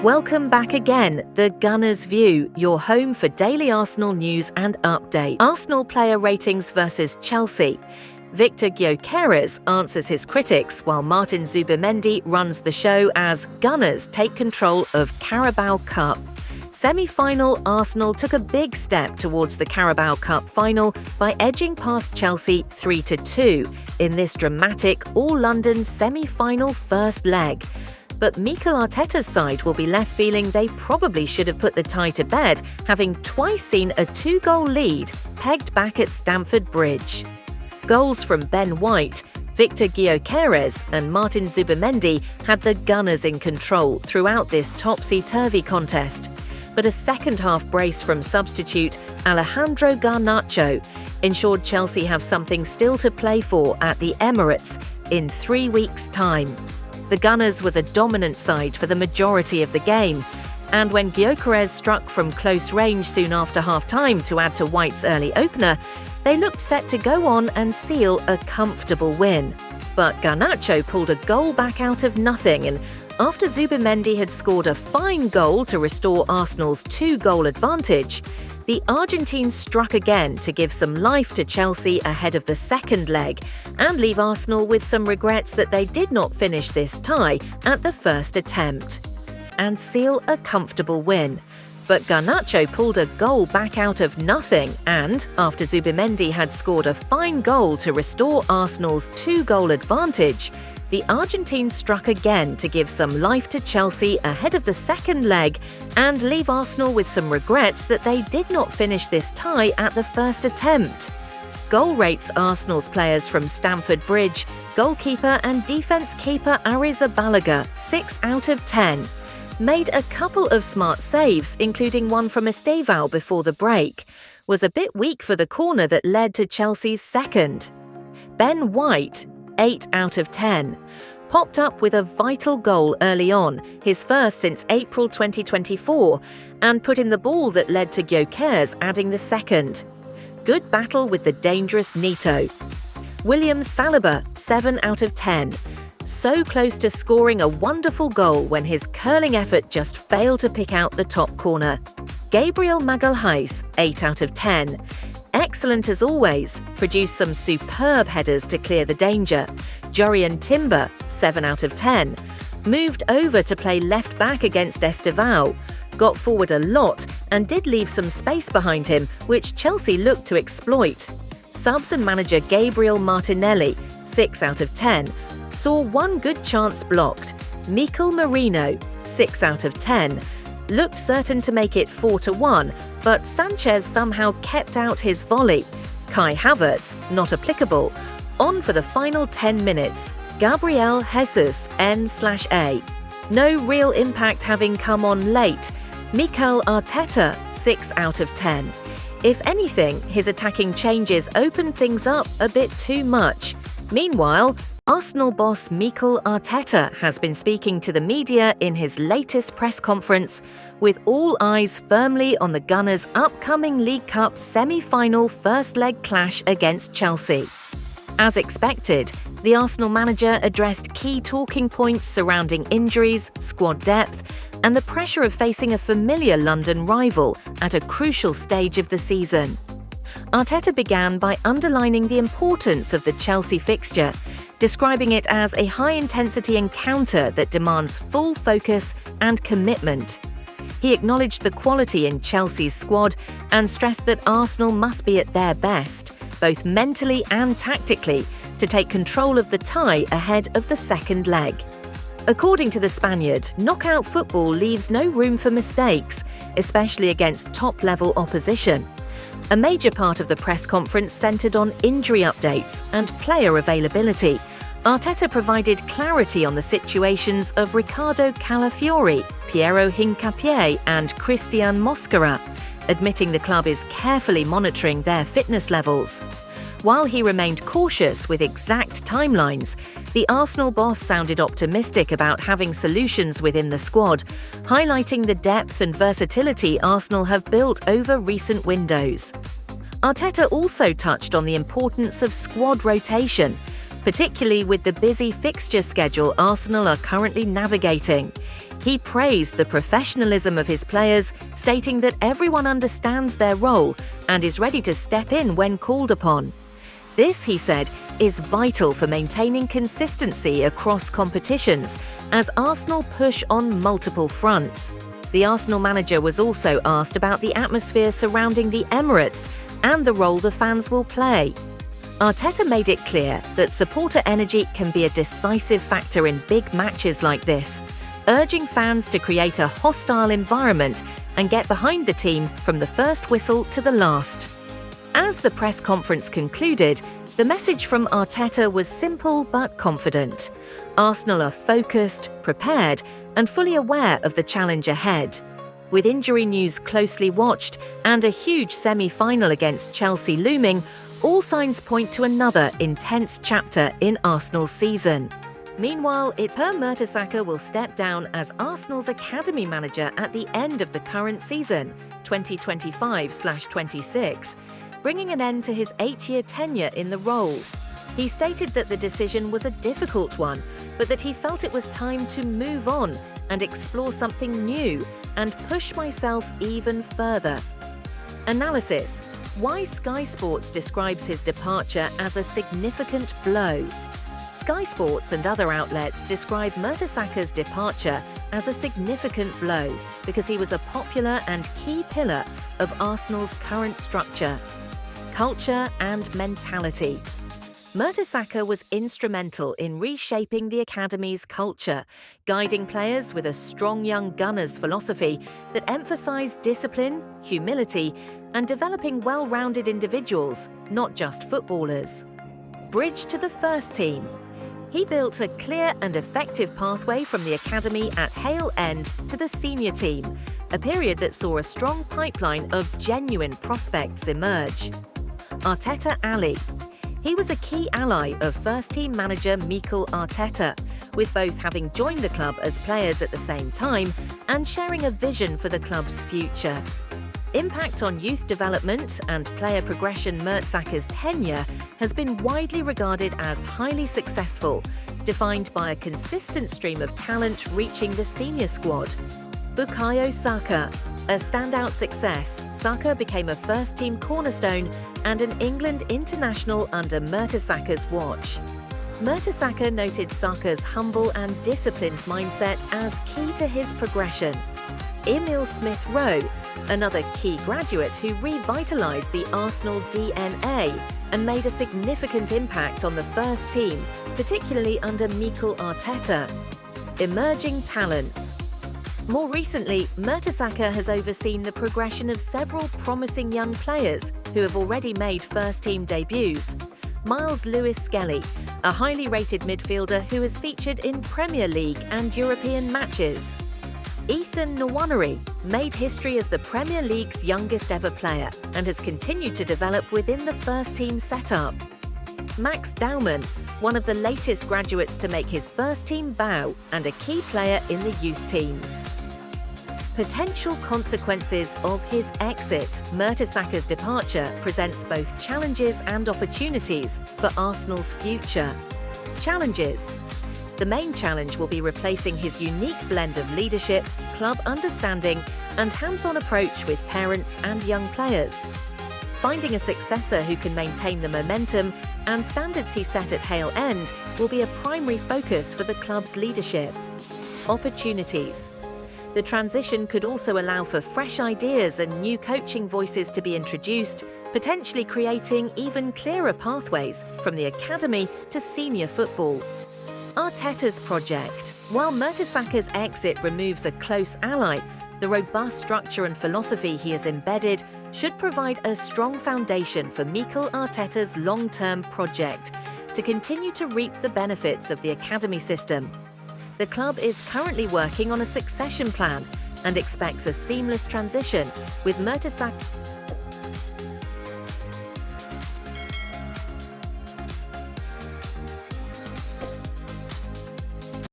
Welcome back again, the Gunners View, your home for daily Arsenal news and update. Arsenal player ratings versus Chelsea. Victor Gyökeres answers his critics while Martin Zubimendi runs the show as Gunners take control of Carabao Cup. Semi-final Arsenal took a big step towards the Carabao Cup final by edging past Chelsea 3-2 in this dramatic all-London semi-final first leg. But Mikel Arteta's side will be left feeling they probably should have put the tie to bed, having twice seen a 2-goal lead pegged back at Stamford Bridge. Goals from Ben White, Victor Gyökeres and Martin Zubimendi had the Gunners in control throughout this topsy-turvy contest. But a second-half brace from substitute Alejandro Garnacho ensured Chelsea have something still to play for at the Emirates in 3 weeks' time. The Gunners were the dominant side for the majority of the game, and when Gyökeres struck from close range soon after half-time to add to White's early opener, they looked set to go on and seal a comfortable win. But Garnacho pulled a goal back out of nothing, and after Zubimendi had scored a fine goal to restore Arsenal's 2-goal advantage, the Argentine struck again to give some life to Chelsea ahead of the second leg and leave Arsenal with some regrets that they did not finish this tie at the first attempt and seal a comfortable win. But Garnacho pulled a goal back out of nothing and, after Zubimendi had scored a fine goal to restore Arsenal's 2-goal advantage, the Argentine struck again to give some life to Chelsea ahead of the second leg and leave Arsenal with some regrets that they did not finish this tie at the first attempt. Goal rates Arsenal's players from Stamford Bridge, goalkeeper and defence keeper Arrizabalaga 6 out of 10. Made a couple of smart saves, including one from Estevao before the break. Was a bit weak for the corner that led to Chelsea's second. Ben White 8 out of 10. Popped up with a vital goal early on, his first since April 2024, and put in the ball that led to Gyökeres adding the second. Good battle with the dangerous Neto. William Saliba 7 out of 10. So close to scoring a wonderful goal when his curling effort just failed to pick out the top corner. Gabriel Magalhaes 8 out of 10. Excellent as always, produced some superb headers to clear the danger. Jurrien Timber 7 out of 10. Moved over to play left back against Estevao. Got forward a lot and did leave some space behind him, which Chelsea looked to exploit. Subs and manager Gabriel Martinelli 6 out of 10. Saw one good chance blocked. Mikel Merino 6 out of 10. Looked certain to make it 4-1, but Sanchez somehow kept out his volley. Kai Havertz, not applicable. On for the final 10 minutes. Gabriel Jesus N/A. No real impact having come on late. Mikel Arteta 6 out of 10. If anything, his attacking changes opened things up a bit too much. Meanwhile, Arsenal boss Mikel Arteta has been speaking to the media in his latest press conference, with all eyes firmly on the Gunners' upcoming League Cup semi-final first-leg clash against Chelsea. As expected, the Arsenal manager addressed key talking points surrounding injuries, squad depth, and the pressure of facing a familiar London rival at a crucial stage of the season. Arteta began by underlining the importance of the Chelsea fixture, describing it as a high-intensity encounter that demands full focus and commitment. He acknowledged the quality in Chelsea's squad and stressed that Arsenal must be at their best, both mentally and tactically, to take control of the tie ahead of the second leg. According to the Spaniard, knockout football leaves no room for mistakes, especially against top-level opposition. A major part of the press conference centred on injury updates and player availability. Arteta provided clarity on the situations of Riccardo Calafiori, Piero Hincapié and Christian Mosquera, admitting the club is carefully monitoring their fitness levels. While he remained cautious with exact timelines, the Arsenal boss sounded optimistic about having solutions within the squad, highlighting the depth and versatility Arsenal have built over recent windows. Arteta also touched on the importance of squad rotation, particularly with the busy fixture schedule Arsenal are currently navigating. He praised the professionalism of his players, stating that everyone understands their role and is ready to step in when called upon. This, he said, is vital for maintaining consistency across competitions as Arsenal push on multiple fronts. The Arsenal manager was also asked about the atmosphere surrounding the Emirates and the role the fans will play. Arteta made it clear that supporter energy can be a decisive factor in big matches like this, urging fans to create a hostile environment and get behind the team from the first whistle to the last. As the press conference concluded, the message from Arteta was simple but confident. Arsenal are focused, prepared, and fully aware of the challenge ahead. With injury news closely watched and a huge semi-final against Chelsea looming, all signs point to another intense chapter in Arsenal's season. Meanwhile, it's Per Mertesacker will step down as Arsenal's academy manager at the end of the current season, 2025/26, bringing an end to his 8-year tenure in the role. He stated that the decision was a difficult one, but that he felt it was time to move on and explore something new and push myself even further. Analysis: why Sky Sports describes his departure as a significant blow. Sky Sports and other outlets describe Mertesacker's departure as a significant blow because he was a popular and key pillar of Arsenal's current structure, culture and mentality. Mertesacker was instrumental in reshaping the academy's culture, guiding players with a strong young Gunners philosophy that emphasised discipline, humility, and developing well-rounded individuals, not just footballers. Bridge to the first team. He built a clear and effective pathway from the academy at Hale End to the senior team, a period that saw a strong pipeline of genuine prospects emerge. Arteta Ali. He was a key ally of first-team manager Mikel Arteta, with both having joined the club as players at the same time and sharing a vision for the club's future. Impact on youth development and player progression. Mertesacker's tenure has been widely regarded as highly successful, defined by a consistent stream of talent reaching the senior squad. Bukayo Saka. A standout success, Saka became a first-team cornerstone and an England international under Mertesacker's watch. Mertesacker noted Saka's humble and disciplined mindset as key to his progression. Emil Smith-Rowe, another key graduate who revitalised the Arsenal DNA and made a significant impact on the first team, particularly under Mikel Arteta. Emerging talents. More recently, Mertesacker has overseen the progression of several promising young players who have already made first-team debuts. Miles Lewis-Skelly, a highly rated midfielder who has featured in Premier League and European matches. Ethan Nwaneri made history as the Premier League's youngest ever player and has continued to develop within the first-team setup. Max Daumann, one of the latest graduates to make his first-team bow and a key player in the youth teams. Potential consequences of his exit. Mertesacker's departure presents both challenges and opportunities for Arsenal's future. Challenges. The main challenge will be replacing his unique blend of leadership, club understanding, and hands-on approach with parents and young players. Finding a successor who can maintain the momentum and standards he set at Hale End will be a primary focus for the club's leadership. Opportunities. The transition could also allow for fresh ideas and new coaching voices to be introduced, potentially creating even clearer pathways from the academy to senior football. Arteta's project. While Mertesacker's exit removes a close ally, the robust structure and philosophy he has embedded should provide a strong foundation for Mikel Arteta's long-term project to continue to reap the benefits of the academy system. The club is currently working on a succession plan and expects a seamless transition with Mertesacker